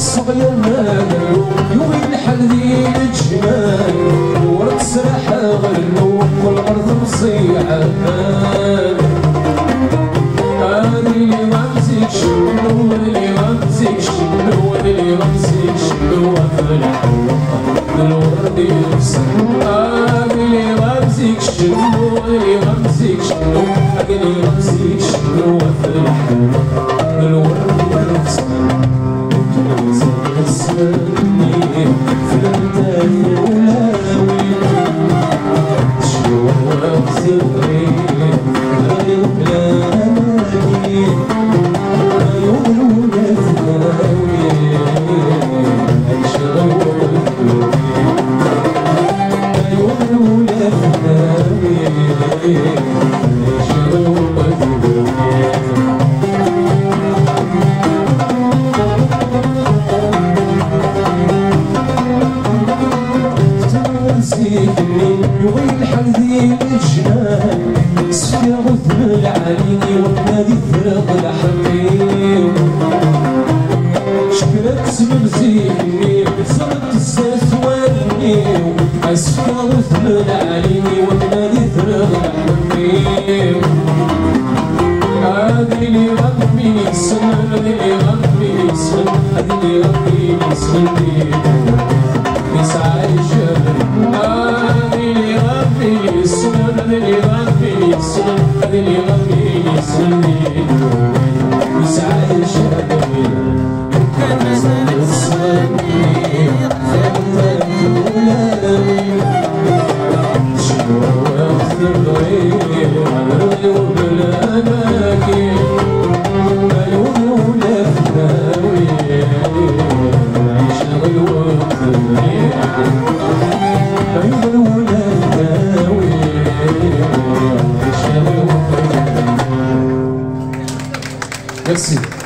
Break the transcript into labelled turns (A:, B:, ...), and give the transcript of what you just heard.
A: صغير ما يوين حلي الجمال ورد سلاحة غلو والأرض مصيعة هذه اللي غمزك شنو اللي غمزك شنو اللي غمزك شنو أفلح الورد يرسل هذه اللي غمزك شنو اللي غمزك شنو اللي غمزك شنو أفلح الورد يرسل اسمعني فلتك ولاوي شوق صغري غير بلادي عيون ثناوي عيشة عيون ثناوي يوين حلذي الجنان سفيا غثم العليني ونادي فرق الحميم شكلك سبب زيني صرت الساس والني سفيا غثم العليني ونادي فرق الحميم هذه اللي غنبيني سن هذه اللي غنبيني سن هذه اللي غنبيني سن يسعى الجبل اللي غنبيني السنن اللي غنبيني السنن اللي غنبيني السنن يسعى الجبل كان الصني فتت ولاوي شنو ثغري على اليوم الأماكن عيون ولا ثناوي عيشة الوقت Merci.